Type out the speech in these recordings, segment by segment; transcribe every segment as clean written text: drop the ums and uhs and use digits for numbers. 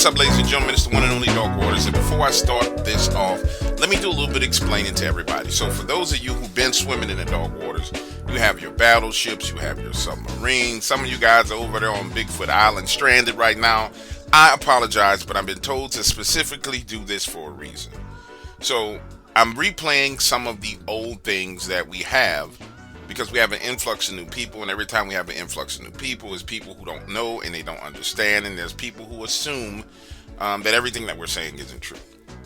What's up, ladies and gentlemen? It's the one and only Dark Waters. And before I start this off, let me do a little bit of explaining to everybody. So for those of you who've been swimming in the dark waters, you have your battleships, you have your submarines. Some of you guys are over there on Bigfoot Island stranded right now. I apologize, but I've been told to specifically do this for a reason. So I'm replaying some of the old things that we have because we have an influx of new people, and every time we have an influx of new people, is people who don't know and they don't understand, and there's people who assume that everything that we're saying isn't true.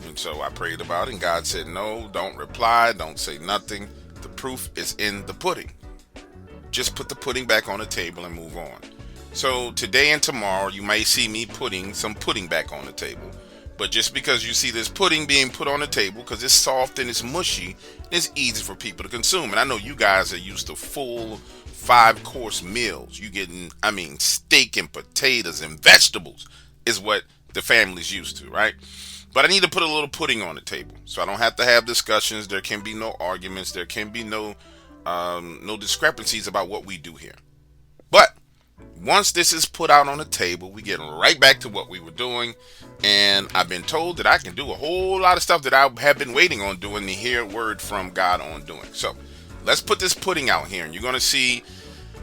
And so I prayed about it, and God said, no, don't reply, don't say nothing. The proof is in the pudding. Just put the pudding back on the table and move on. So today and tomorrow, you may see me putting some pudding back on the table. But just because you see this pudding being put on the table, because it's soft and it's mushy, it's easy for people to consume. And I know you guys are used to full 5-course meals. You getting, steak and potatoes and vegetables is what the family's used to, right? But I need to put a little pudding on the table, so I don't have to have discussions. There can be no arguments. There can be no discrepancies about what we do here. But once this is put out on the table, we get right back to what we were doing. And I've been told that I can do a whole lot of stuff that I have been waiting on doing to hear word from God on doing. So let's put this pudding out here. And you're going to see,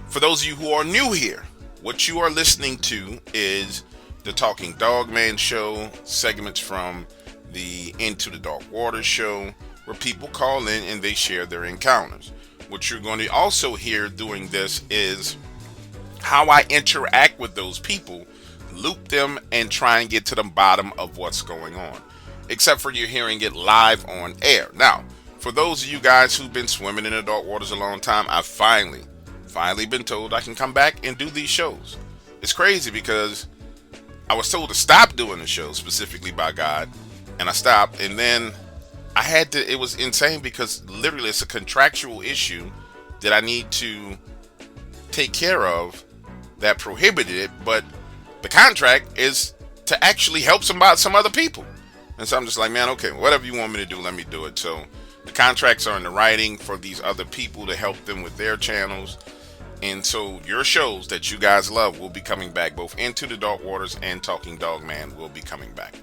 for those of you who are new here, what you are listening to is the Talking Dogman show, segments from the Into the Dark Waters show, where people call in and they share their encounters. What you're going to also hear doing this is how I interact with those people, loop them, and try and get to the bottom of what's going on. Except for you're hearing it live on air. Now, for those of you guys who've been swimming in the dark waters a long time, I've finally been told I can come back and do these shows. It's crazy because I was told to stop doing the show specifically by God, and I stopped, and then I had to, it was insane because literally it's a contractual issue that I need to take care of that prohibited it, but the contract is to actually help some other people. And so I'm just like, man, okay, whatever you want me to do, let me do it. So the contracts are in the writing for these other people to help them with their channels. And so your shows that you guys love will be coming back. Both Into the Dark Waters and Talking Dogman will be coming back.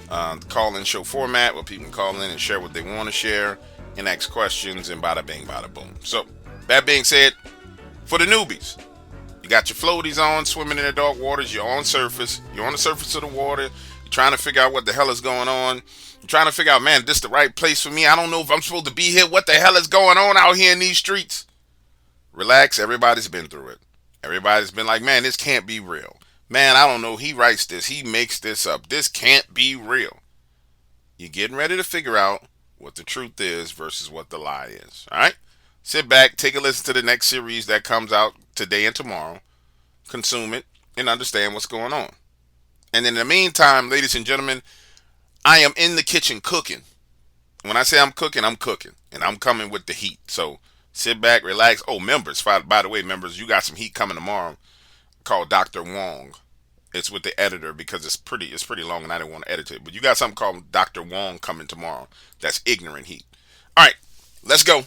The call-in show format where people can call in and share what they want to share and ask questions, and bada bing, bada boom. So that being said, for the newbies, you got your floaties on, swimming in the dark waters. You're on the surface of the water. You're trying to figure out what the hell is going on. You're trying to figure out, man, this is the right place for me. I don't know if I'm supposed to be here. What the hell is going on out here in these streets? Relax. Everybody's been through it. Everybody's been like, man, this can't be real. Man, I don't know. He writes this. He makes this up. This can't be real. You're getting ready to figure out what the truth is versus what the lie is. All right? Sit back, take a listen to the next series that comes out today and tomorrow. Consume it and understand what's going on. And in the meantime, ladies and gentlemen, I am in the kitchen cooking. When I say I'm cooking, and I'm coming with the heat. So sit back, relax. Oh, members, by the way, members, you got some heat coming tomorrow called Dr. Wong. It's with the editor because it's pretty long and I didn't want to edit it. But you got something called Dr. Wong coming tomorrow. That's ignorant heat. All right, let's go.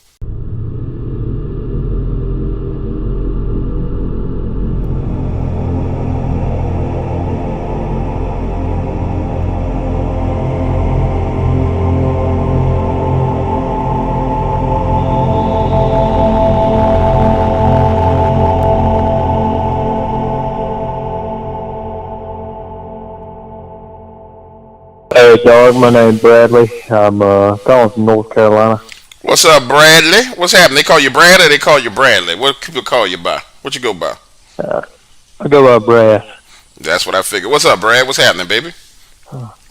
Hey dog, my name's Bradley. I'm calling from North Carolina. What's up, Bradley? What's happening? They call you Brad or they call you Bradley? What people call you by? What you go by? I go by Brad. That's what I figured. What's up, Brad? What's happening, baby?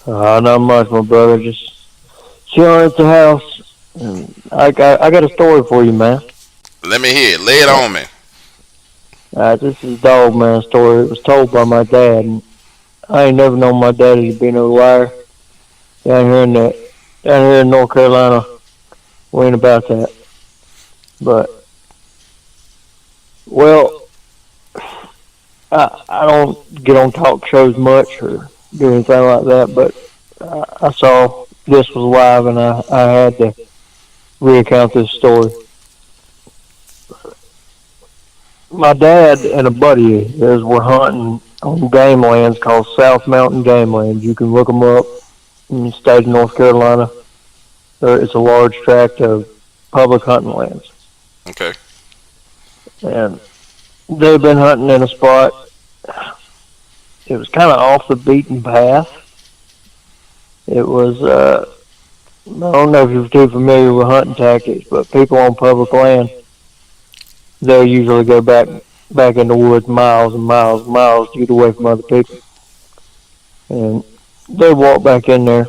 Not much, my brother. Just chilling at the house. And I got a story for you, man. Let me hear it. Lay it on me. This is Dogman story. It was told by my dad. And I ain't never known my daddy to be no liar. Down here in North Carolina, we ain't about that. But well, I don't get on talk shows much or do anything like that. But I saw this was live, and I had to recount this story. My dad and a buddy of his were hunting on game lands called South Mountain Game Lands. You can look them up in the state of North Carolina. It's a large tract of public hunting lands. Okay. And they've been hunting in a spot. It was kind of off the beaten path. It was, I don't know if you're too familiar with hunting tactics, but people on public land, they'll usually go back in the woods miles and miles and miles to get away from other people. And they walk back in there.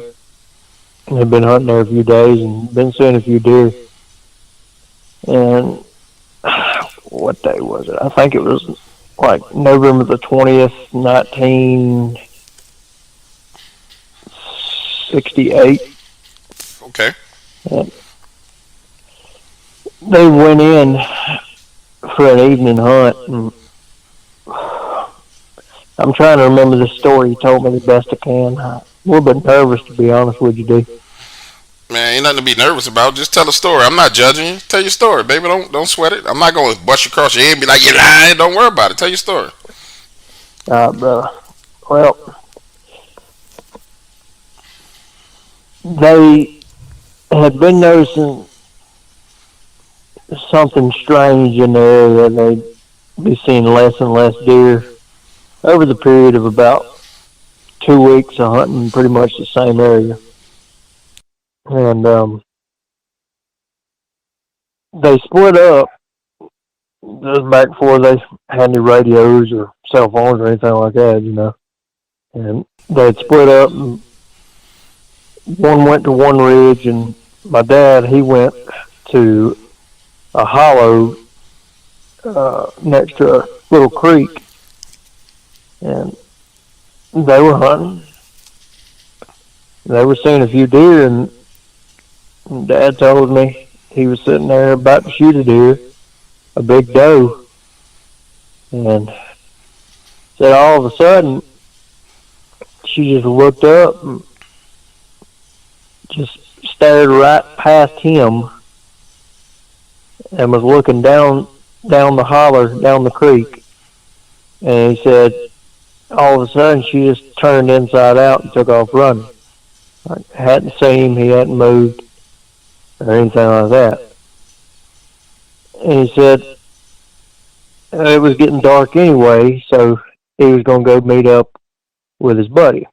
They've been hunting there a few days and been seeing a few deer. And what day was it? I think it was like November the 20th, 1968. Okay. And they went in for an evening hunt. And I'm trying to remember the story. He told me the best I can. I'm a little bit nervous, to be honest with you, D. Man, ain't nothing to be nervous about. Just tell a story. I'm not judging you. Tell your story, baby. Don't sweat it. I'm not gonna bust you across your head and be like, "You lying." Don't worry about it. Tell your story. Brother. Well, they had been noticing something strange in the area. They'd be seeing less and less deer over the period of about 2 weeks of hunting pretty much the same area. And they split up. This was back before they had any radios or cell phones or anything like that, you know. And they'd split up, and one went to one ridge, and my dad, he went to a hollow next to a little creek, and they were hunting. They were seeing a few deer, and Dad told me he was sitting there about to shoot a deer, a big doe, and said all of a sudden she just looked up and just stared right past him and was looking down the holler, down the creek. And he said all of a sudden she just turned inside out and took off running. I hadn't seen him, he hadn't moved or anything like that. And he said it was getting dark anyway, so he was going to go meet up with his buddy.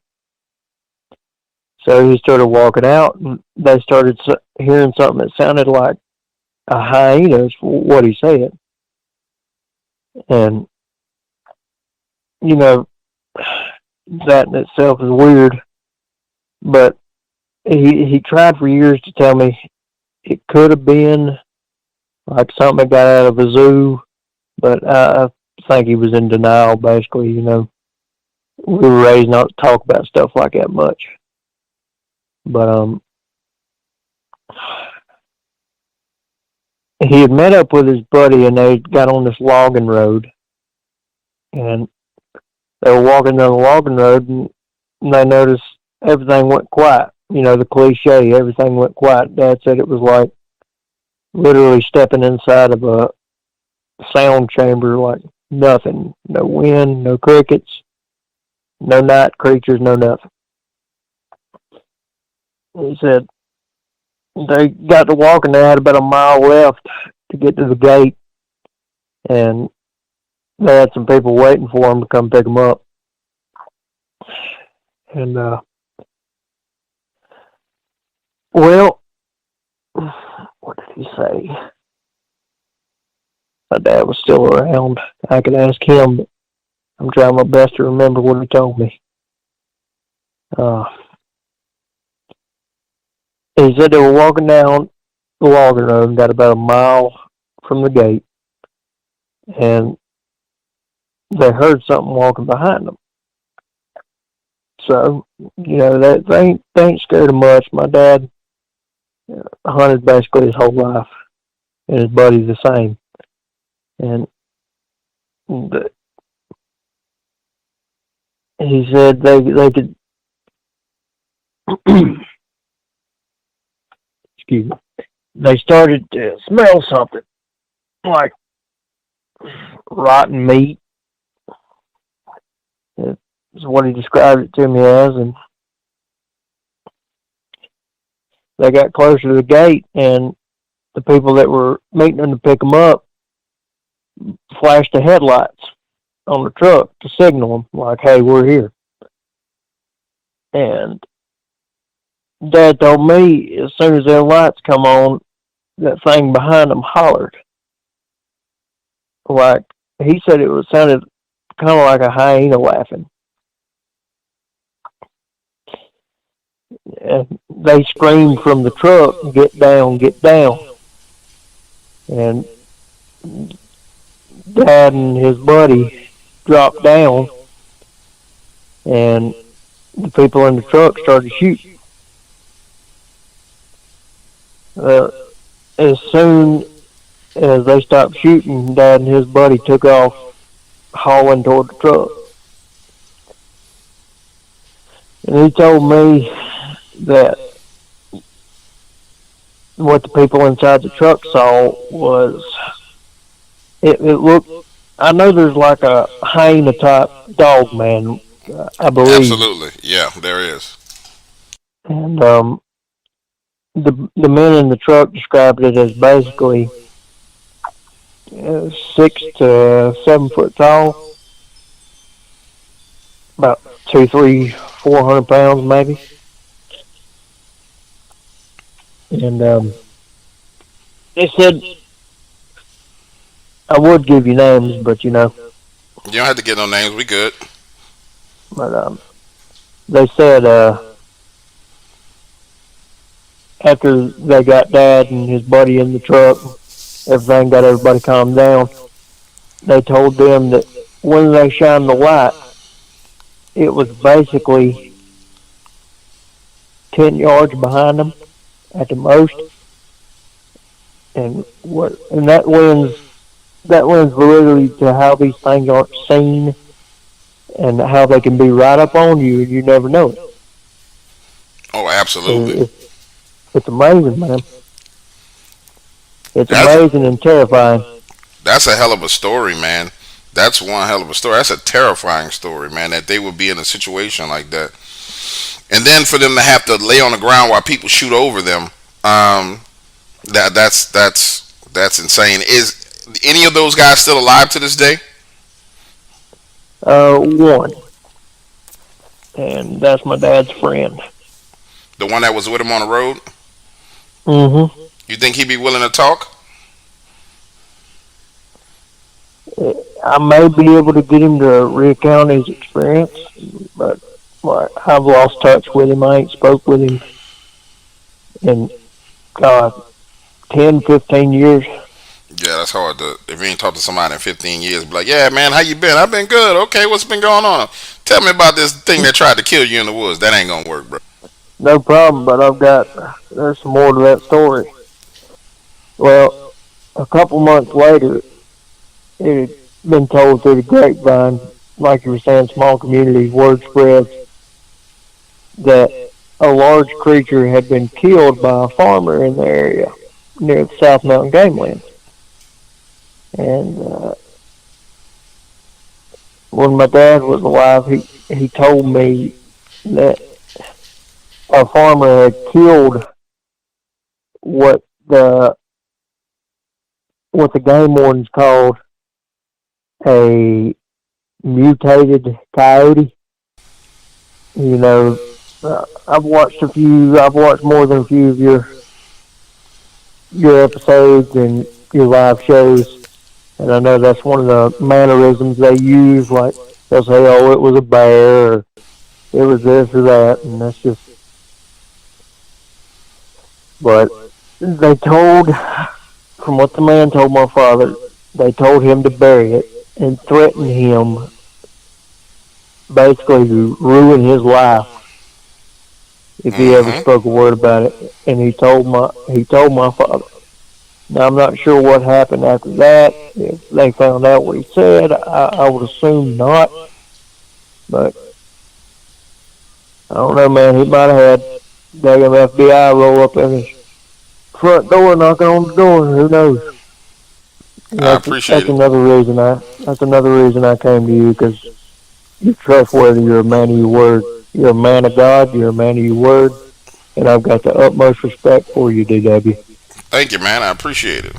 So he started walking out, and they started hearing something that sounded like a hyena, is what he said. And, you know, that in itself is weird, but he tried for years to tell me it could have been like something that got out of a zoo, but I think he was in denial, basically, you know. We were raised not to talk about stuff like that much. But he had met up with his buddy, and they got on this logging road, and they were walking down the logging road, and they noticed everything went quiet. You know, the cliche, everything went quiet. Dad said it was like literally stepping inside of a sound chamber, like nothing. No wind, no crickets, no night creatures, no nothing. He said they got to walking. They had about a mile left to get to the gate, and they had some people waiting for them to come pick them up. And well, what did he say? My dad was still around. I could ask him, but I'm trying my best to remember what he told me. He said they were walking down the logging road and got about a mile from the gate, and they heard something walking behind them. So, you know, they ain't scared of much. My dad hunted basically his whole life, and his buddy's the same. And he said they could excuse me, they started to smell something like rotten meat, is what he described it to me as. And they got closer to the gate, and the people that were meeting them to pick them up flashed the headlights on the truck to signal them, like, hey, we're here. And Dad told me as soon as their lights come on, that thing behind them hollered. Like, he said it sounded kind of like a hyena laughing. And they screamed from the truck, get down, get down. And Dad and his buddy dropped down, and the people in the truck started shooting. As soon as they stopped shooting, Dad and his buddy took off hauling toward the truck. And he told me that what the people inside the truck saw was, it looked, I know there's like a hyena type Dogman, I believe. Absolutely, yeah, there is. And the men in the truck described it as basically 6 to 7 foot tall, about 2, 3, 400 pounds maybe. And they said I would give you names, but You don't have to get no names. We good. But they said after they got Dad and his buddy in the truck, everything got everybody calmed down. They told them that when they shined the light, it was basically 10 yards behind them at the most. And that lends validity to how these things aren't seen and how they can be right up on you and you never know it. Oh, absolutely. It's amazing, man. It's That's amazing and terrifying. that's a hell of a story, man. That's one hell of a story. That's a terrifying story, man. That they would be in a situation like that, and then for them to have to lay on the ground while people shoot over them. That's insane. Is any of those guys still alive to this day? One, and that's my dad's friend. The one that was with him on the road? Mm-hmm. You think he'd be willing to talk? I may be able to get him to recount his experience, but I've lost touch with him. I ain't spoke with him in, God, 10, 15 years. Yeah, that's hard to. If you ain't talked to somebody in 15 years, be like, yeah, man, how you been? I've been good. Okay, what's been going on? Tell me about this thing that tried to kill you in the woods. That ain't gonna work, bro. No problem, but there's some more to that story. Well, a couple months later, it had been told through the grapevine, like you were saying, small communities, word spreads, that a large creature had been killed by a farmer in the area near the South Mountain Game Lands. And when my dad was alive, he told me that a farmer had killed what the game wardens called a mutated coyote. I've watched more than a few of your episodes and your live shows, and I know that's one of the mannerisms they use. Like they'll say, "Oh, it was a bear," or "It was this or that," and that's just. But they told, from what the man told my father, they told him to bury it and threatened him basically to ruin his life if he ever Mm-hmm. spoke a word about it. And he told my father. Now I'm not sure what happened after that. If they found out what he said, I would assume not. But I don't know, man. He might have had daggum FBI roll up in his front door, knocking on the door. Who knows? I appreciate That's it. another reason I came to you, because You're trustworthy. You're a man of your word. You're a man of God. You're a man of your word. And I've got the utmost respect for you, DW. Thank you, man. I appreciate it.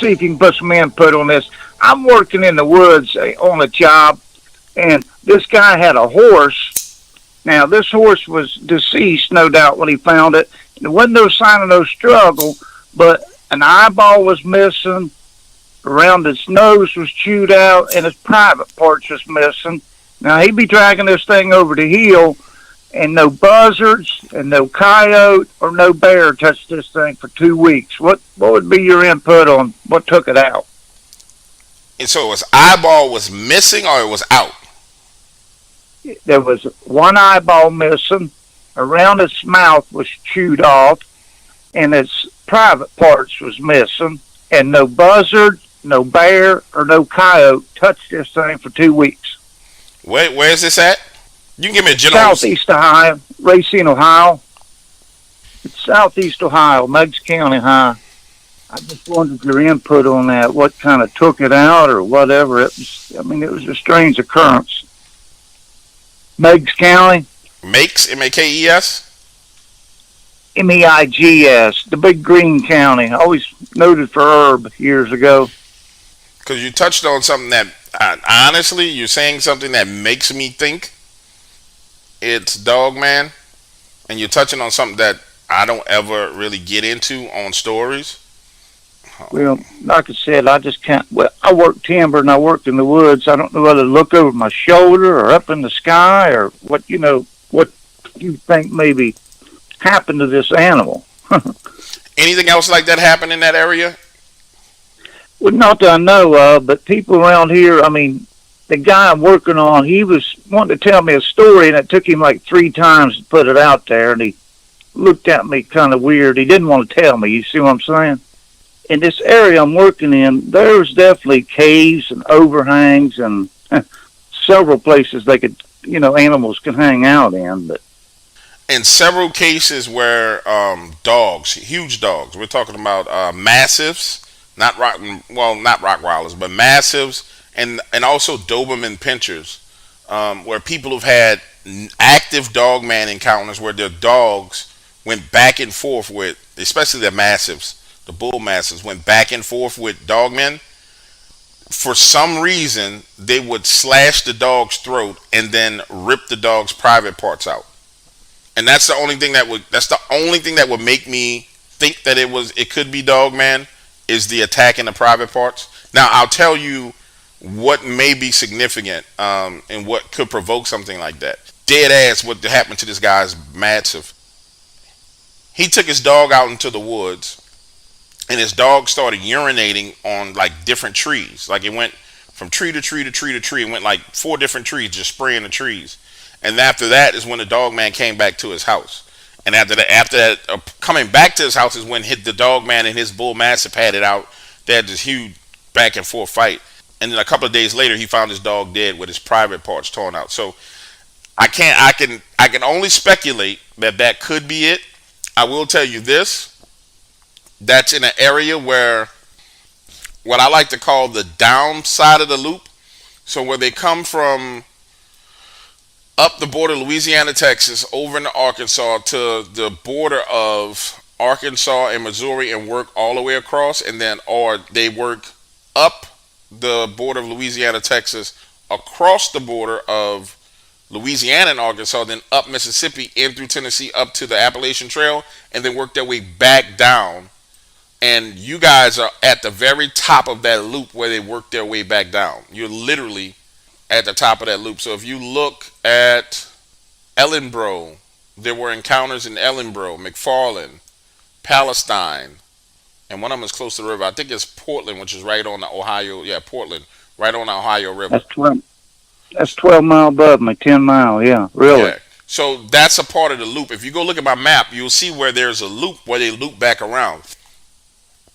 See if you can put some input on this. I'm working in the woods on a job, and this guy had a horse. Now, this horse was deceased, no doubt, when he found it. There wasn't no sign of no struggle, but an eyeball was missing, around its nose was chewed out, and his private parts was missing. Now, he'd be dragging this thing over the hill, and no buzzards and no coyote or no bear touched this thing for 2 weeks. What would be your input on what took it out? And so his eyeball was missing or it was out. There was one eyeball missing, around its mouth was chewed off, and its private parts was missing, and no buzzard, no bear, or no coyote touched this thing for 2 weeks. Where is this at? You can give me a general. Southeast Ohio, Racine, Ohio. It's Southeast Ohio, Meigs County High. I just wanted your input on that. What kind of took it out or whatever? It was. I mean, it was a strange occurrence. Meigs County, Makes, Makes. Meigs, the big green county, always noted for herb years ago. Because you touched on something that, honestly, you're saying something that makes me think it's Dogman, and you're touching on something that I don't ever really get into on stories. Well, like I said, I just can't. Well, I work timber and I worked in the woods. I don't know whether to look over my shoulder or up in the sky or what what you think maybe happened to this animal. Anything else like that happen in that area? Well, not that I know of, but people around here. I mean, the guy I'm working on, he was wanting to tell me a story, and it took him like 3 times to put it out there, and he looked at me kind of weird. He didn't want to tell me. You see what I'm saying? In this area I'm working in, there's definitely caves and overhangs and several places they could, animals can hang out in. But In several cases where dogs, huge dogs, we're talking about massives, not Rottweilers, but massives, and also Doberman pinchers, where people have had active dogman encounters where their dogs went back and forth with, especially the massives, the bull mastiffs went back and forth with dogmen. For some reason, they would slash the dog's throat and then rip the dog's private parts out. And that's the only thing that would make me think that it could be dogman is the attack in the private parts. Now I'll tell you what may be significant and what could provoke something like that. Dead ass, what happened to this guy's massive. He took his dog out into the woods, and his dog started urinating on like different trees. Like it went from tree to tree to tree to tree. It went like 4 different trees, just spraying the trees. And after that is when the dog man came back to his house. And after that, coming back to his house is when the dog man and his bull mastiff had it out. They had this huge back and forth fight. And then a couple of days later, he found his dog dead with his private parts torn out. So I can only speculate that could be it. I will tell you this. That's in an area where what I like to call the downside of the loop. So where they come from up the border, Louisiana, Texas, over into Arkansas to the border of Arkansas and Missouri and work all the way across, and then or they work up the border of Louisiana, Texas, across the border of Louisiana and Arkansas, then up Mississippi, in through Tennessee, up to the Appalachian Trail, and then work their way back down. And you guys are at the very top of that loop where they work their way back down. You're literally at the top of that loop. So if you look at Ellenboro, there were encounters in Ellenboro, McFarland, Palestine, and one of them is close to the river. I think it's Portland, which is right on the Ohio. Yeah, Portland, right on the Ohio River. that's 12 miles above me, 10 mile. Yeah, really. Yeah, So that's a part of the loop. If you go look at my map, you'll see where there's a loop where they loop back around.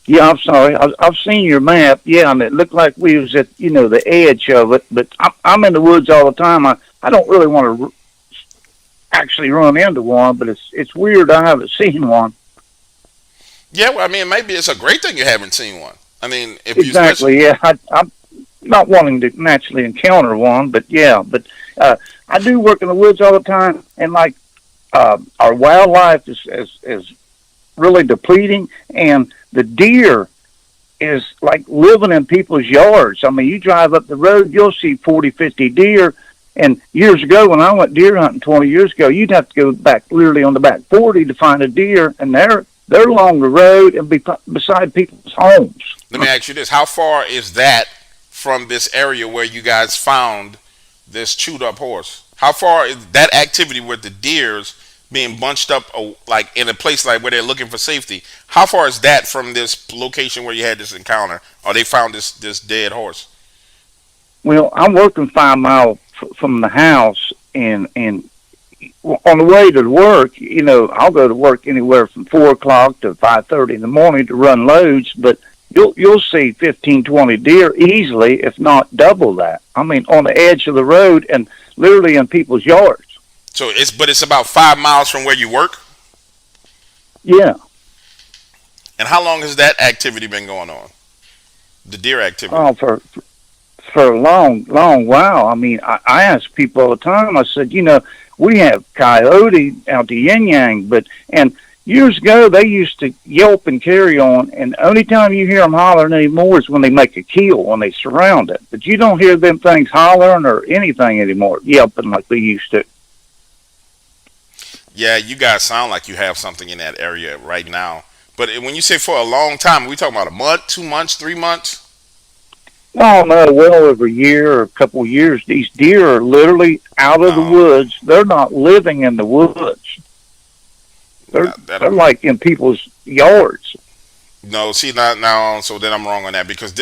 Yeah, I'm sorry. I've seen your map. Yeah, and it looked like we was at the edge of it. But I'm in the woods all the time. I don't really want to actually run into one, but it's weird. I haven't seen one. Yeah, well, I mean, maybe it's a great thing you haven't seen one. I mean, if you Exactly. Yeah, I'm not wanting to naturally encounter one, but yeah, but I do work in the woods all the time, and like our wildlife is really depleting, and the deer is like living in people's yards. I mean, you drive up the road, you'll see 40, 50 deer. And years ago, when I went deer hunting 20 years ago, you'd have to go back literally on the back 40 to find a deer, and they're along the road and beside people's homes. Let me ask you this: how far is that from this area where you guys found this chewed up horse? How far is that activity with the deers being bunched up, like in a place like where they're looking for safety? How far is that from this location where you had this encounter, or they found this dead horse? Well, I'm working 5 miles from the house, and on the way to work, I'll go to work anywhere from 4 o'clock to 5:30 in the morning to run loads, but you'll see 15, 20 deer easily, if not double that. I mean, on the edge of the road and literally in people's yards. So it's about 5 miles from where you work. Yeah. And how long has that activity been going on? The deer activity. Oh, for a long, long while. I mean, I ask people all the time. I said, we have coyote out to yin yang, and years ago they used to yelp and carry on, and the only time you hear them hollering anymore is when they make a kill, when they surround it. But you don't hear them things hollering or anything anymore, yelping like they used to. Yeah, you guys sound like you have something in that area right now. But when you say for a long time, are we talking about a month, 2 months, 3 months? Oh, no, well over a year or a couple of years. These deer are literally out of the woods. They're not living in the woods. They're like in people's yards. No, see now. So then I'm wrong on that, because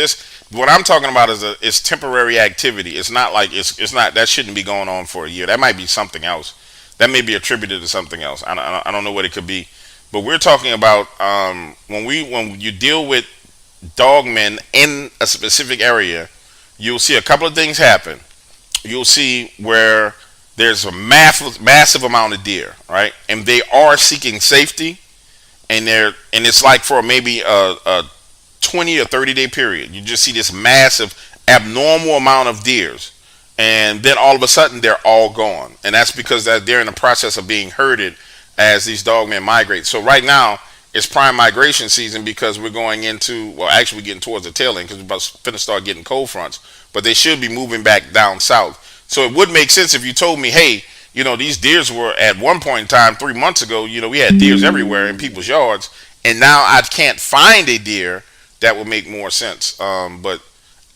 what I'm talking about is temporary activity. It's not like it's not, that shouldn't be going on for a year. That might be something else. That may be attributed to something else. I don't know what it could be. But we're talking about when you deal with dogmen in a specific area, you'll see a couple of things happen. You'll see where there's a massive amount of deer, right? And they are seeking safety, and it's like for maybe a 20 or 30-day period. You just see this massive, abnormal amount of deers, and then all of a sudden they're all gone, and that's because they're in the process of being herded as these dogmen migrate. So right now it's prime migration season, because we're going into, well, actually we're getting towards the tail end, because we're about to start getting cold fronts, but they should be moving back down south. So it would make sense if you told me, hey, these deers were at one point in time 3 months ago, we had deers everywhere in people's yards, and now I can't find a deer. That would make more sense. But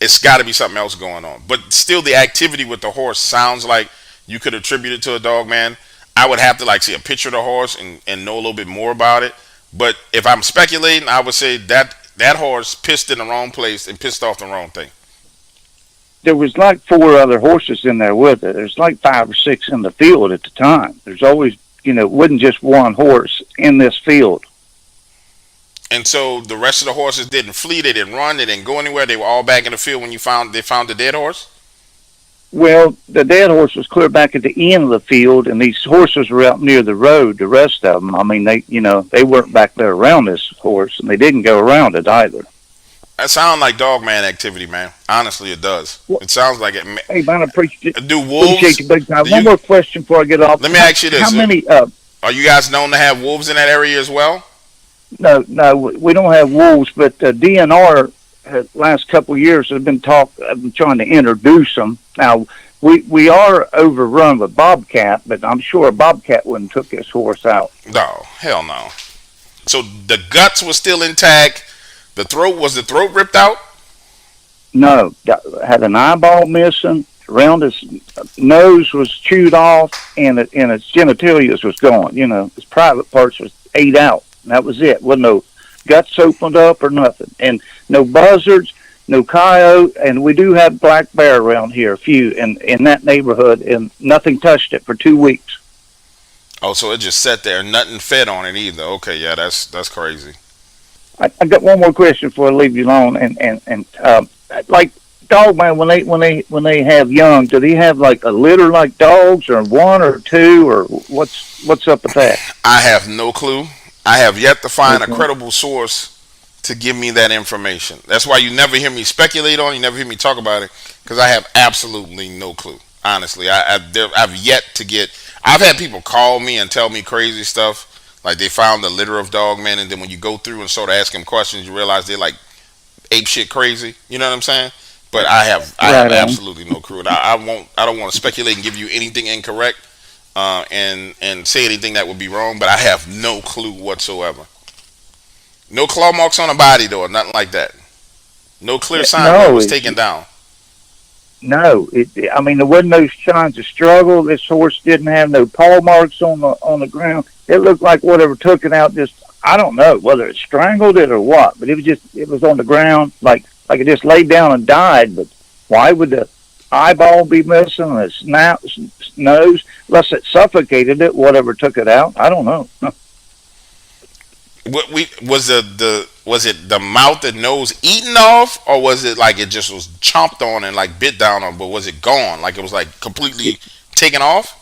it's got to be something else going on. But still, the activity with the horse sounds like you could attribute it to a dog man. I would have to see a picture of the horse and know a little bit more about it. But if I'm speculating, I would say that horse pissed in the wrong place and pissed off the wrong thing. There was like 4 other horses in there with it. There's like 5 or 6 in the field at the time. There's always, it wasn't just one horse in this field. And so the rest of the horses didn't flee, they didn't run, they didn't go anywhere. They were all back in the field when they found the dead horse? Well, the dead horse was clear back at the end of the field, and these horses were out near the road, the rest of them. I mean, they weren't back there around this horse, and they didn't go around it either. That sounds like dogman activity, man. Honestly, it does. It sounds like it. Hey, man, I appreciate it. Do wolves? Appreciate you big time. One more question before I get off. Let me ask you this. How many... are you guys known to have wolves in that area as well? No, we don't have wolves, but DNR, last couple of years, have been trying to introduce them. Now, we are overrun with bobcat, but I'm sure a bobcat wouldn't took this horse out. No, hell no. So the guts were still intact. Was the throat ripped out? No, had an eyeball missing. Around his nose was chewed off, and its genitalia was gone. His private parts was ate out. And that was it. Wasn't no guts opened up or nothing, and no buzzards, no coyote, and we do have black bear around here, a few in that neighborhood, and nothing touched it for 2 weeks. Oh, so it just sat there, nothing fed on it either. Okay, yeah, that's crazy. I got one more question before I leave you alone. And like Dogman, when they have young, do they have like a litter like dogs, or one or two, or what's up with that? I have no clue. I have yet to find a Okay. credible source to give me that information. That's why you never hear me speculate on it, you never hear me talk about it, because I have absolutely no clue. Honestly, I've yet to get. I've had people call me and tell me crazy stuff, like they found the litter of dog men, and then when you go through and sort of ask them questions, you realize they're like ape shit crazy. You know what I'm saying? But I have Right on. absolutely no clue. And I won't. I don't want to speculate and give you anything incorrect, and say anything that would be wrong. But I have no clue whatsoever. No claw marks on the body though, or nothing like that. No clear sign where it No, was taken down. no. I mean, there wasn't no signs of struggle. This horse didn't have no paw marks on the ground. It looked like whatever took it out. Just I don't know whether it strangled it or what, but it was on the ground like it just laid down and died. But why would the eyeball be missing and its nose? Unless it suffocated it, whatever took it out. I don't know. What we was the was it the mouth and nose eaten off, or was it like it just was chomped on and like bit down on, but was it gone? Like it was like completely taken off,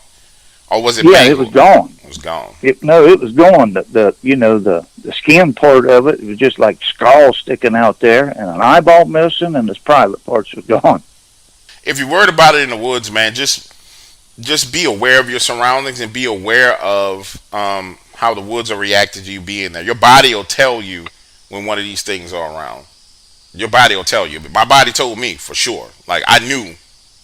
or was it Yeah, it was mangled? gone. It was gone. No, it was gone. The skin part of it, it was just like skull sticking out there, and an eyeball missing, and its private parts was gone. If you're worried about it in the woods, man, just be aware of your surroundings and be aware of how the woods are reacting to you being there. Your body will tell you when one of these things are around. Your body will tell you. But my body told me for sure. Like I knew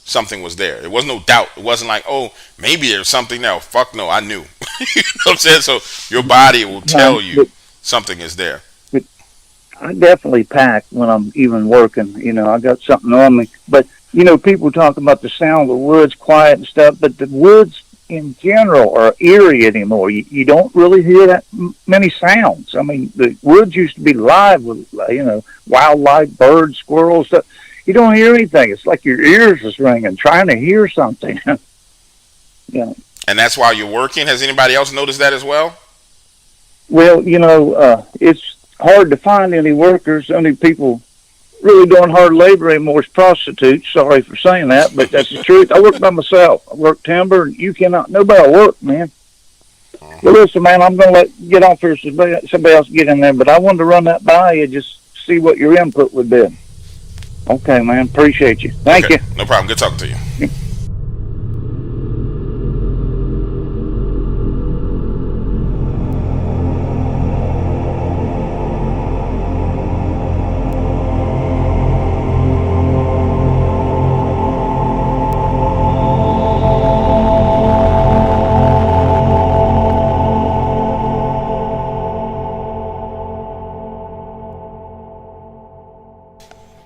something was there. There was no doubt. It wasn't like, oh, maybe there's something there. Fuck no, I knew. You know what I'm saying? So your body will No, tell you something is there. but I definitely pack when I'm even working. I got something on me. But people talk about the sound of the woods, quiet and stuff. But the woods in general are eerie anymore. You don't really hear that many sounds. I mean, the woods used to be live with wildlife, birds, squirrels. Stuff. You don't hear anything. It's like your ears is ringing, trying to hear something. Yeah. And that's why you're working. Has anybody else noticed that as well? Well, it's hard to find any workers. Only people really doing hard labor anymore is prostitutes. Sorry for saying that, but that's the truth. I work by myself. I work timber, and you cannot, nobody work, man. Well, listen, man, I'm going to get off here so somebody else get in there, but I wanted to run that by you, just see what your input would be. Okay, man, appreciate you. Thank Okay, you. no problem. Good talking to you.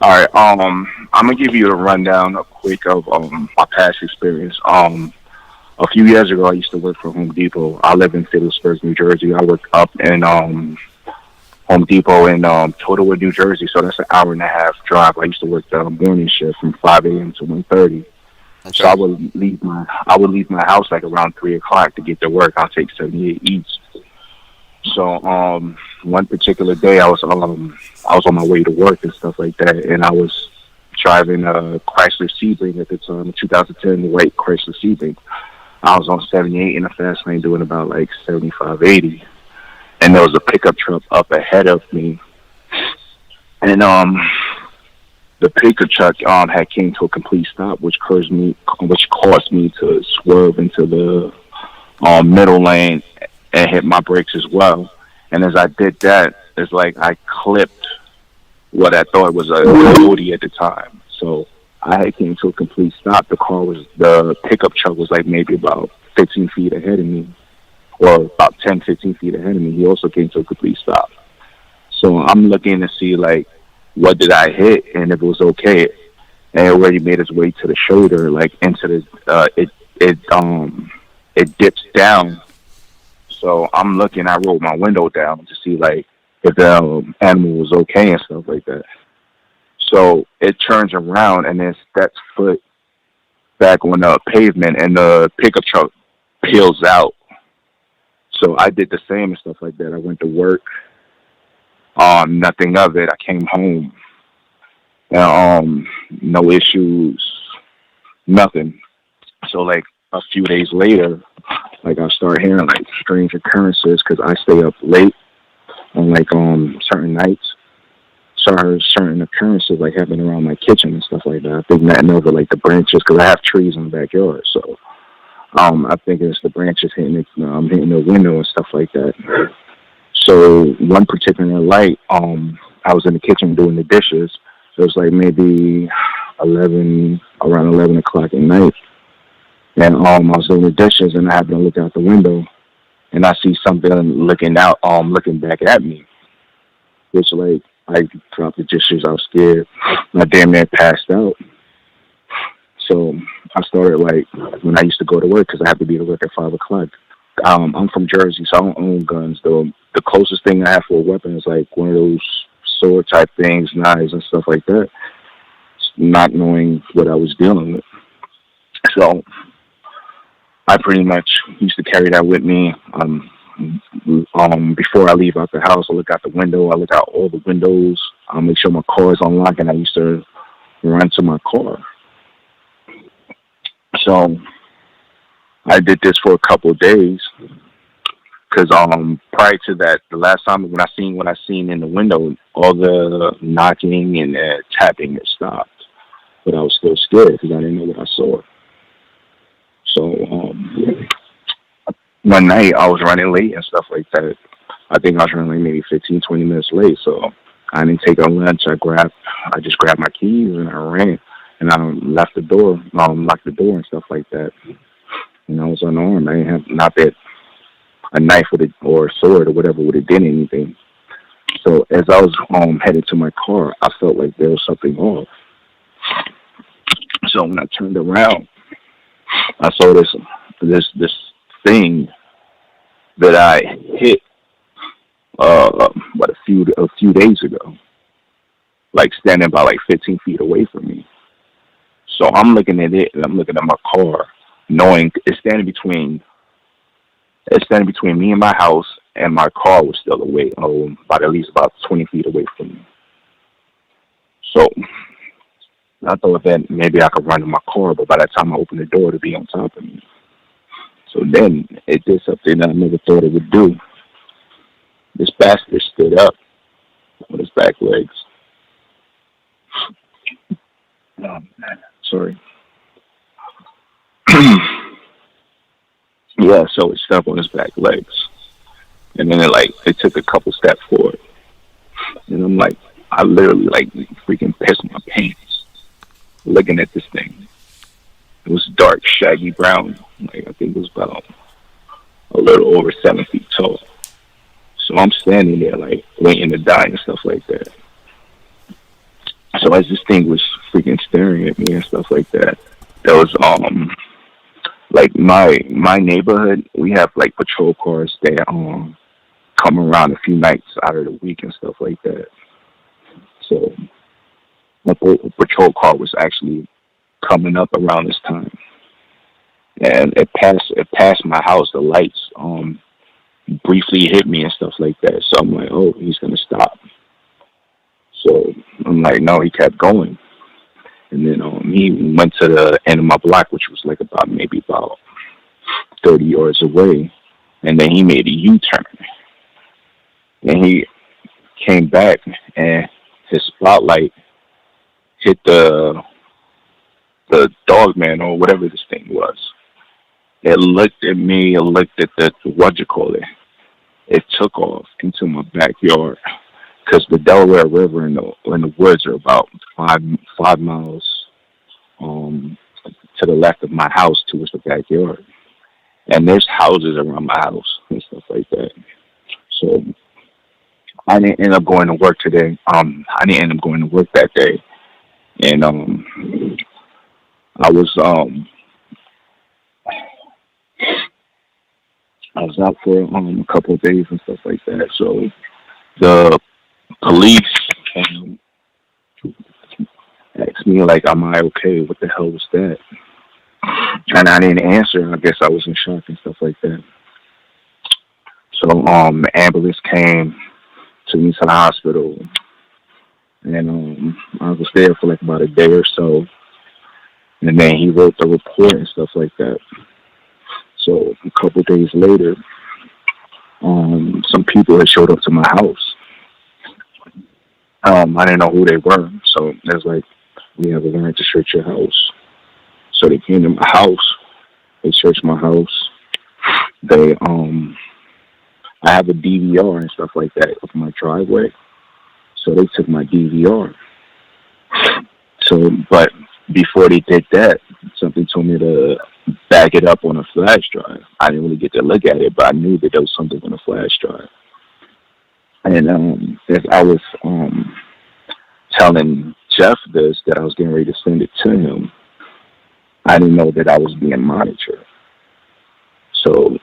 All right. I'm gonna give you a rundown, a quick of my past experience. A few years ago, I used to work for Home Depot. I live in Fiddlesburg, New Jersey. I work up in Home Depot in Totowa, New Jersey. So that's an hour and a half drive. I used to work the morning shift from 5 a.m. to 1:30. So Okay. I would leave my house like around 3 o'clock to get to work. I'll take 78 East. So one particular day I was on my way to work and stuff like that, and I was driving a Chrysler Sebring at the time, a 2010 white Chrysler Sebring. I was on 78 in the fast lane doing about like 75, 80, and there was a pickup truck up ahead of me, and the pickup truck had came to a complete stop, which caused me to swerve into the middle lane and hit my brakes as well. And as I did that, it's like I clipped what I thought was a coyote at the time. So I had came to a complete stop. The pickup truck was like maybe about 15 feet ahead of me, or about 10, 15 feet ahead of me. He also came to a complete stop. So I'm looking to see like what did I hit and if it was okay. And it already made its way to the shoulder, like into it dips down. So I'm looking, I rolled my window down to see like if the animal was okay and stuff like that. So it turns around and then steps foot back on the pavement, and the pickup truck peels out. So I did the same and stuff like that. I went to work. Nothing of it. I came home. No issues. Nothing. So like a few days later, like I start hearing like strange occurrences because I stay up late on like certain nights. So I heard certain occurrences like happening around my kitchen and stuff like that. I think nothing over like the branches because I have trees in the backyard. So I think it's the branches hitting the window and stuff like that. So one particular night, I was in the kitchen doing the dishes. So it was like maybe around 11 o'clock at night. And I was doing the dishes and I happened to look out the window and I see something looking back at me. Which like I dropped the dishes, I was scared. I damn near passed out. So I started like when I used to go to work because I have to be to work at 5 o'clock. I'm from Jersey, so I don't own guns. Though the closest thing I have for a weapon is like one of those sword type things, knives and stuff like that. Not knowing what I was dealing with, so I pretty much used to carry that with me. Before I leave out the house, I look out the window. I look out all the windows. I make sure my car is unlocked, and I used to run to my car. So I did this for a couple of days because prior to that, the last time when I seen in the window, all the knocking and tapping had stopped, but I was still scared because I didn't know what I saw. So one night I was running late and stuff like that. I think I was running like maybe 15, 20 minutes late. So I didn't take a lunch. I just grabbed my keys and I ran. And I left the door, locked the door and stuff like that. And I was unarmed. I didn't have not that a knife or a sword or whatever would have done anything. So as I was headed to my car, I felt like there was something off. So when I turned around, I saw this thing that I hit a few days ago, like standing by like 15 feet away from me. So I'm looking at it and I'm looking at my car, knowing it's standing between me and my house, and my car was still away, at least about 20 feet away from me. So I thought that maybe I could run to my car, but by the time I opened the door, to be on top of me. So then it did something that I never thought it would do. This bastard stood up on his back legs. Sorry. Yeah, so it stood up on his back legs. And then it took a couple steps forward. And I'm like, I literally freaking pissed my pants looking at this thing. It was dark, shaggy brown. I think it was about a little over 7 feet tall. So I'm standing there waiting to die and stuff like that. So as this thing was freaking staring at me and stuff like that, there was my neighborhood, we have patrol cars that come around a few nights out of the week and stuff like that. So my patrol car was actually coming up around this time, and it passed my house. The lights briefly hit me and stuff like that. So I'm like, oh, he's gonna stop. So I'm like, no, he kept going. And then he went to the end of my block, which was about 30 yards away. And then he made a U-turn. And he came back and his spotlight hit the Dogman or whatever this thing was. It looked at me, it looked at it took off into my backyard. Because the Delaware River and the woods are about 5 miles to the left of my house towards the backyard. And there's houses around my house and stuff like that. So I didn't end up going to work today. I didn't end up going to work that day. And I was out for a couple of days and stuff like that. So the police came, asked me am I okay? What the hell was that? And I didn't answer. I guess I was in shock and stuff like that. So the ambulance came, took me to the hospital, and I was there for like about a day or so. And then he wrote the report and stuff like that. So a couple days later, some people had showed up to my house. I didn't know who they were, so it was like, we have a warrant to search your house. So they came to my house. They searched my house. They I have a DVR and stuff like that of my driveway. So they took my DVR. So, but before they did that, something told me to back it up on a flash drive. I didn't really get to look at it, but I knew that there was something on a flash drive. And as I was telling Jeff this, that I was getting ready to send it to him, I didn't know that I was being monitored. So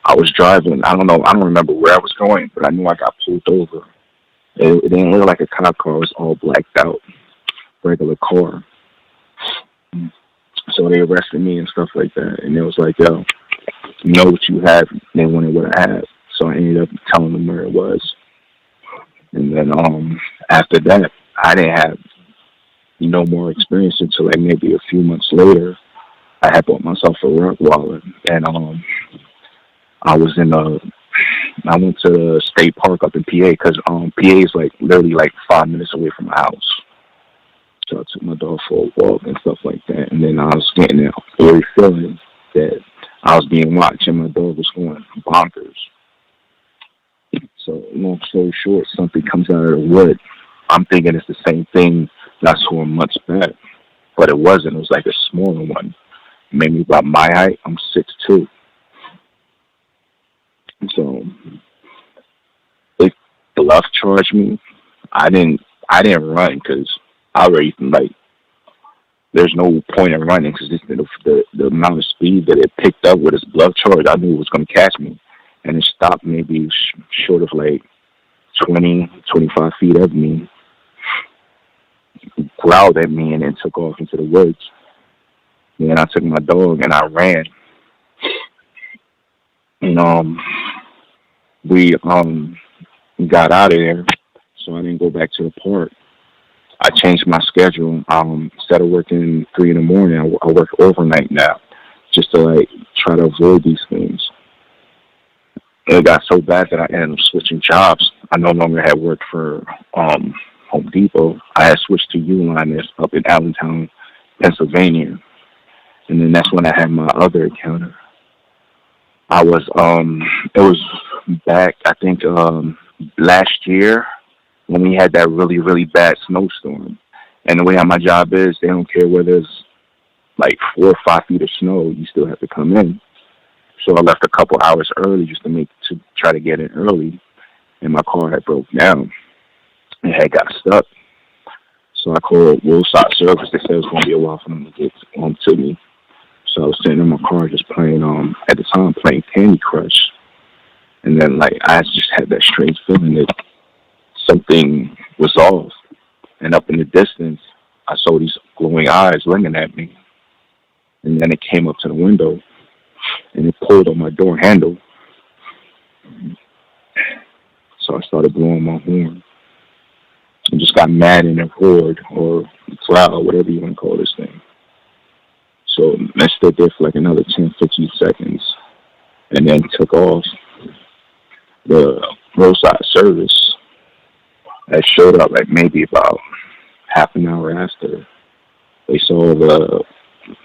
I was driving. I don't remember where I was going, but I knew I got pulled over. It didn't look like a cop car. It was all blacked out, regular car. So they arrested me and stuff like that. And it was like, yo, you know what you have? They wanted what I had. So I ended up telling them where it was. And then after that, I didn't have no more experience until like maybe a few months later. I had bought myself a rock wallet, and I went to the state park up in PA, because PA is like literally like 5 minutes away from my house. So I took my dog for a walk and stuff like that, and then I was getting that eerie feeling that I was being watched and my dog was going bonkers. So long story short, something comes out of the wood. I'm thinking it's the same thing that I saw months back, but it wasn't. It was like a smaller one, maybe about my height. I'm 6'2". So they bluff charged me. I didn't run because I already like. There's no point in running because the amount of speed that it picked up with its bluff charge, I knew it was going to catch me, and it stopped maybe short of like 20, 25 feet of me, growled at me, and then took off into the woods. And then I took my dog and I ran. And we got out of there, so I didn't go back to the park. I changed my schedule. Instead of working 3 in the morning, I work overnight now, just to like try to avoid these things. It got so bad that I ended up switching jobs. I no longer had worked for Home Depot. I had switched to Uline up in Allentown, Pennsylvania, and then that's when I had my other encounter. It was back, I think, last year when we had that really, really bad snowstorm. And the way how my job is, they don't care whether it's like 4 or 5 feet of snow, you still have to come in. So I left a couple hours early just to try to get in early, and my car had broke down. It had got stuck. So I called Roadside Service. They said it was going to be a while for them to get to me. So I was sitting in my car just playing, at the time, playing Candy Crush. And then, like, I just had that strange feeling that something was off. And up in the distance, I saw these glowing eyes looking at me. And then it came up to the window, and it pulled on my door handle. So I started blowing my horn. I just got mad and it roared, or growled, whatever you want to call this thing. So I stood there for like another 10, 15 seconds, and then took off. The roadside service that showed up like maybe about half an hour after. They saw the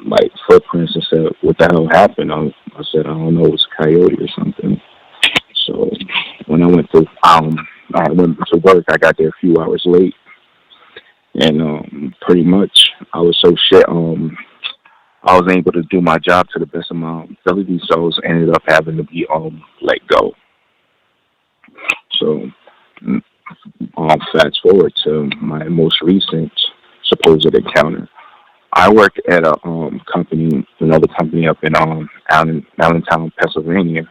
like footprints and said, "What the hell happened?" I said, "I don't know, it was a coyote or something." So when I went to work, I got there a few hours late, and pretty much I was so shit. I was able to do my job to the best of my ability, so I ended up having to be let go. So fast forward to my most recent supposed encounter. I work at a company, another company up in Allentown, Pennsylvania.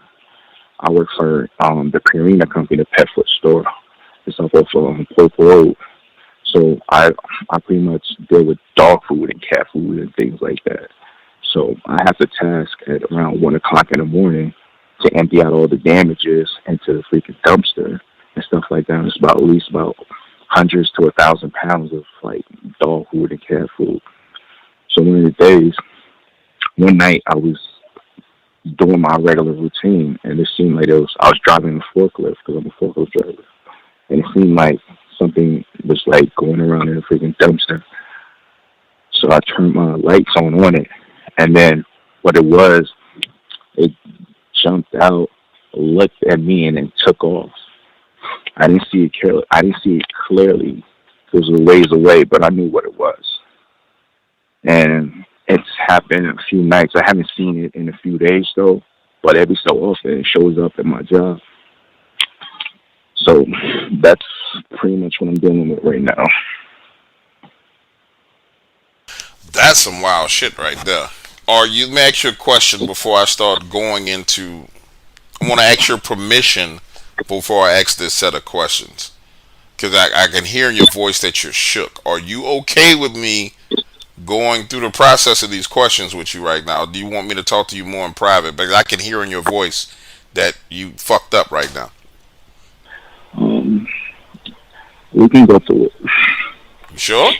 I work for the Purina company, the pet food store. It's up off Pope Road. So I pretty much deal with dog food and cat food and things like that. So I have the task at around 1 o'clock in the morning to empty out all the damages into the freaking dumpster and stuff like that. It's about at least about hundreds to 1,000 pounds of like dog food and cat food. So one of the days, one night I was doing my regular routine, and it seemed like I was driving a forklift because I'm a forklift driver, and it seemed like something was like going around in the freaking dumpster. So I turned my lights on it, and then what it was, it jumped out, looked at me, and then took off. I didn't see it clearly. I didn't see it clearly. It was a ways away, but I knew what it was. And it's happened a few nights. I haven't seen it in a few days though, but every so often it shows up at my job. So that's pretty much what I'm dealing with right now. That's some wild shit right there. Or you let me ask you a question before I start going into. I want to ask your permission before I ask this set of questions, because I can hear in your voice that you're shook. Are you okay with me going through the process of these questions with you right now? Do you want me to talk to you more in private? Because I can hear in your voice that you fucked up right now. We can go through it. You sure?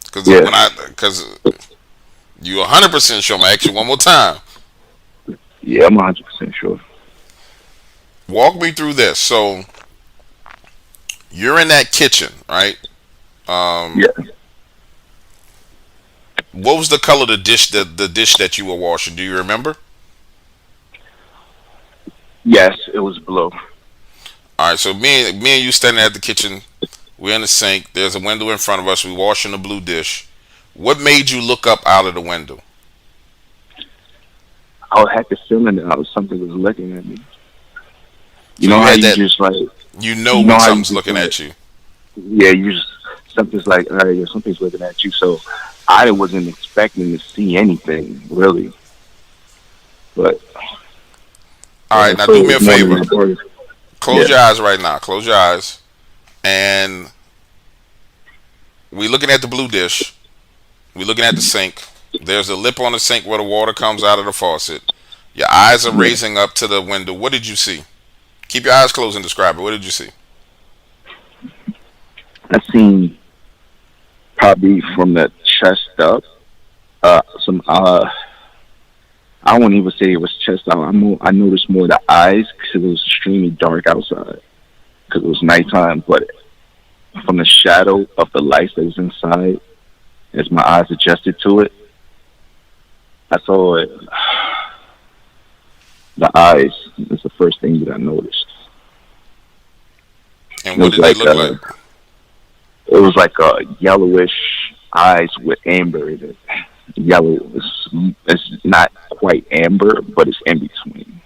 Because yeah. Because you 100% sure. I'm gonna ask you one more time. Yeah, I'm 100% sure. Walk me through this. So you're in that kitchen, right? Yeah. What was the color of the dish that you were washing? Do you remember? Yes, it was blue. All right. So me and you standing at the kitchen. We're in the sink. There's a window in front of us. We're washing the blue dish. What made you look up out of the window? I had the feeling that something was looking at me. You So know you how you that, just like... You know when something's looking at you. Yeah, you just... Something's like, hey, something's looking at you. So I wasn't expecting to see anything, really. But... All right, now so do me a favor. Close your eyes right now. Close your eyes. And we looking at the blue dish. We looking at the sink. There's a lip on the sink where the water comes out of the faucet. Your eyes are raising up to the window. What did you see? Keep your eyes closed and describe it. What did you see? I seen probably from the chest up, some I won't even say it was chest out. I noticed more the eyes because it was extremely dark outside because it was nighttime. But from the shadow of the lights that was inside, as my eyes adjusted to it, I saw it. The eyes is the first thing that I noticed. And what did they look like? It was like a yellowish eyes with amber in it. Yellow. It's not quite amber, but it's in between.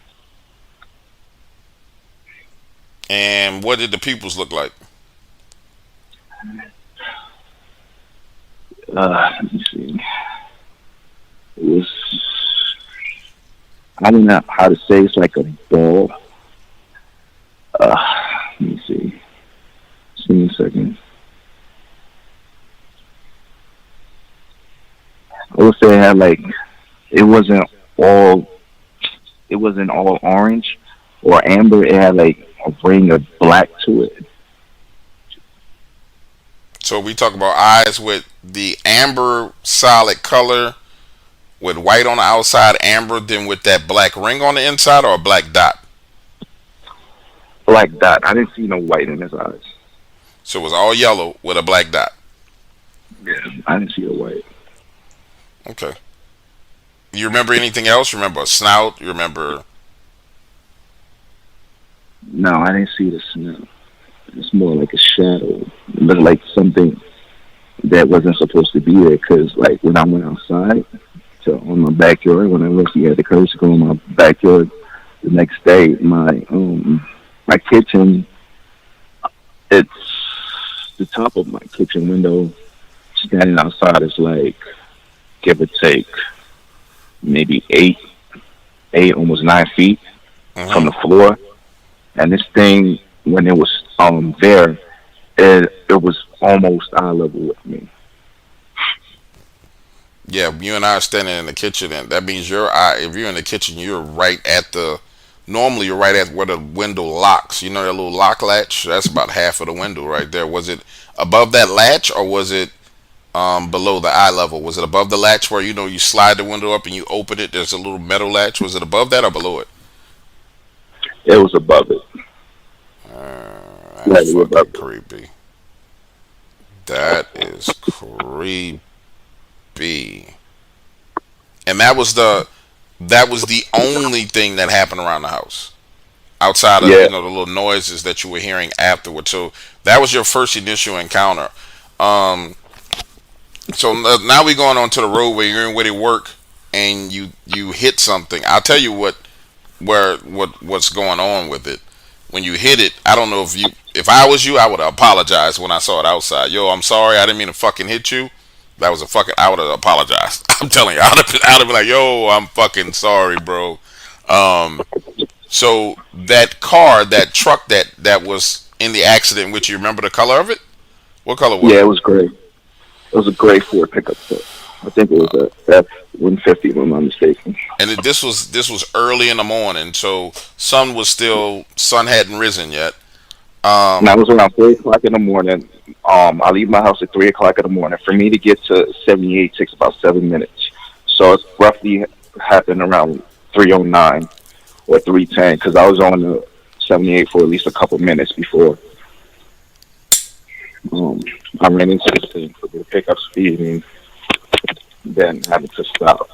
And what did the pupils look like? Let me see. It was... I don't know how to say. It's like a ball. Let me see. Just give me a second. I would say it had like, it wasn't all orange or amber. It had like a ring of black to it. So we talk about eyes with the amber solid color with white on the outside, amber, then with that black ring on the inside, or a black dot? Black dot. I didn't see no white in his eyes. So it was all yellow with a black dot. Yeah, I didn't see a white. Okay. You remember anything else? You remember a snout? You remember? No, I didn't see the snout. It's more like a shadow. It looked like something that wasn't supposed to be there. Because, like, when I went outside on my backyard, when I looked at the curtains to go in my backyard the next day, my kitchen, it's the top of my kitchen window. Standing outside is like, give or take, maybe 8, almost 9 feet from the floor. And this thing, when it was there, it was almost eye level with me. Yeah, you and I are standing in the kitchen, and that means your eye. If you're in the kitchen, you're right at the Normally, you're right at where the window locks. You know that little lock latch? That's about half of the window right there. Was it above that latch, or was it below the eye level? Was it above the latch where you slide the window up and you open it? There's a little metal latch. Was it above that or below it? It was above it. That's Slightly above fucking it. creepy. That is creepy. And that was the only thing that happened around the house outside of Yeah, the little noises that you were hearing afterwards. So that was your first initial encounter. Um, so now we're going on to the road where you're in where they work and you hit something. I'll tell you what's going on with it. When you hit it, I don't know if I was you, I would have apologized when I saw it outside. Yo, I'm sorry, I didn't mean to fucking hit you. That was a fucking. I would have apologized. I'm telling you, I'd have been like, yo, I'm fucking sorry, bro. Um, so that car, that truck that was in the accident, which you remember the color of it? What color was yeah, it? it was gray. It was a gray Ford pickup truck. I think it was a F-150, if I'm not mistaken. And this was early in the morning, so sun hadn't risen yet. And I Um, was around 3 o'clock in the morning. I leave my house at 3 o'clock in the morning. For me to get to 78 takes about 7 minutes. So it's roughly happened around 3:09 or 3:10 because I was on the 78 for at least a couple minutes before um, I ran into this thing for the pickup speed and then having to stop.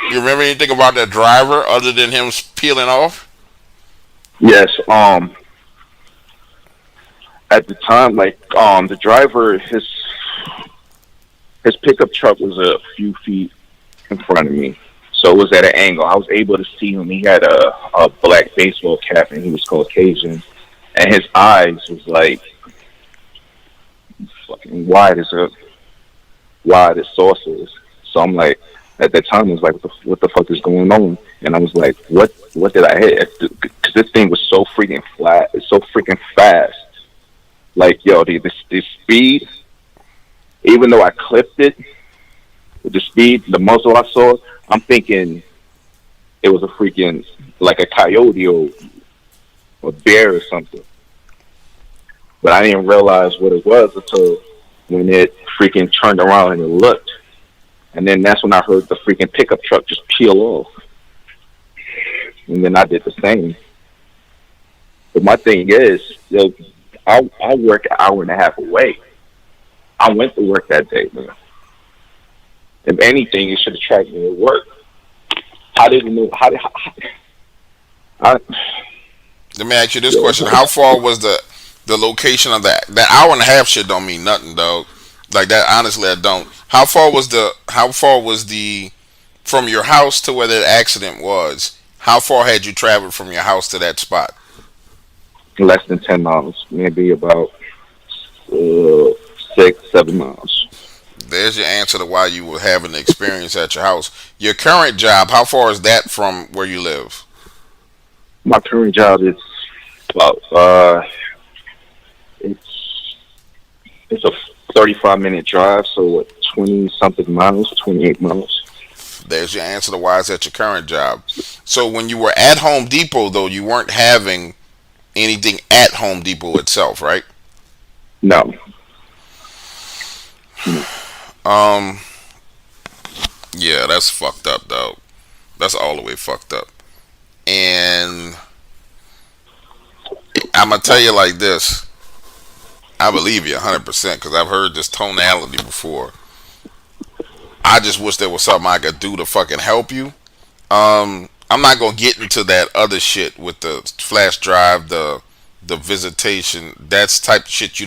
you remember anything about that driver other than him peeling off? Yes. At the time, like the driver, his pickup truck was a few feet in front of me. So it was at an angle. I was able to see him. He had a black baseball cap and he was Caucasian. And his eyes was like fucking wide as saucers. So I'm like, at that time, I was like, what the fuck is going on? And I was like, what did I hit? Because this thing was so freaking flat. It's so freaking fast. Like, yo, the speed, even though I clipped it, with the speed, the muzzle I saw, I'm thinking it was a freaking, like a coyote or a bear or something. But I didn't realize what it was until when it freaking turned around and it looked. And then that's when I heard the freaking pickup truck just peel off. And then I did the same. But my thing is, yo, I work an hour and a half away. I went to work that day, man. If anything, you should have tracked me at work. How did you know? I, Let me ask you this yo, question: how far was the location of that hour and a half shit? Don't mean nothing, dog. Like that, honestly, I don't. How far was the from your house to where that accident was? How far had you traveled from your house to that spot? less than 10 miles, maybe about 6, 7 miles. There's your answer to why you were having the experience at your house. Your current job, how far is that from where you live? My current job is about it's it's a 35-minute drive, so what, 20 something miles, 28 miles. There's your answer to why it's at your current job. So when you were at Home Depot, though, you weren't having anything at Home Depot itself, right? No, Um, yeah, that's fucked up, dog. That's all the way fucked up. And I'm gonna tell you like this. I believe you 100% because I've heard this tonality before. I just wish there was something I could do to fucking help you. I'm not gonna get into that other shit with the flash drive, the visitation. That's type of shit you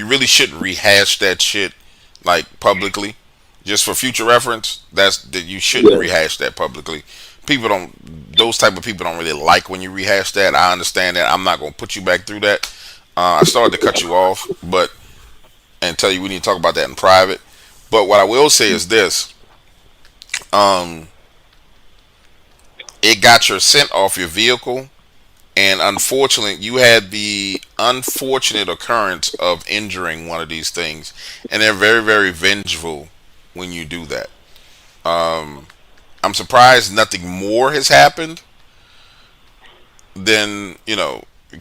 really shouldn't rehash that shit like publicly. Just for future reference, that you shouldn't yeah, rehash that publicly. Those type of people don't really like when you rehash that. I understand that. I'm not gonna put you back through that. I started to cut you off, but and tell you we need to talk about that in private. But what I will say is this: um, it got your scent off your vehicle, and unfortunately, you had the unfortunate occurrence of injuring one of these things, and they're very, very vengeful when you do that. I'm surprised nothing more has happened, then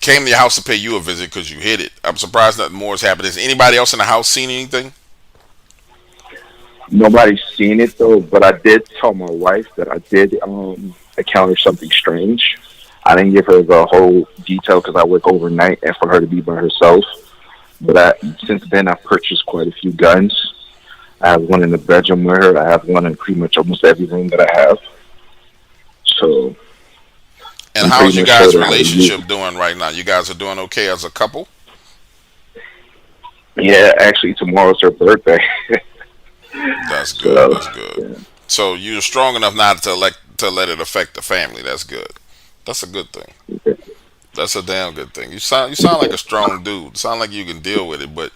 came to your house to pay you a visit because you hit it. I'm surprised nothing more has happened. Has anybody else in the house seen anything? Nobody's seen it though, but I did tell my wife that I did encounter something strange. I didn't give her the whole detail because I work overnight and for her to be by herself. But since then, I've purchased quite a few guns. I have one in the bedroom with her. I have one in pretty much almost every room that I have. So, And I'm how's pretty you much sure guys' that how to use relationship doing right now? You guys are doing okay as a couple? it. Yeah, actually, tomorrow's her birthday. That's good. So, That's good. yeah. So you're strong enough not to let it affect the family. That's good. That's a good thing. That's a damn good thing. You sound like a strong dude. Sound like you can deal with it, but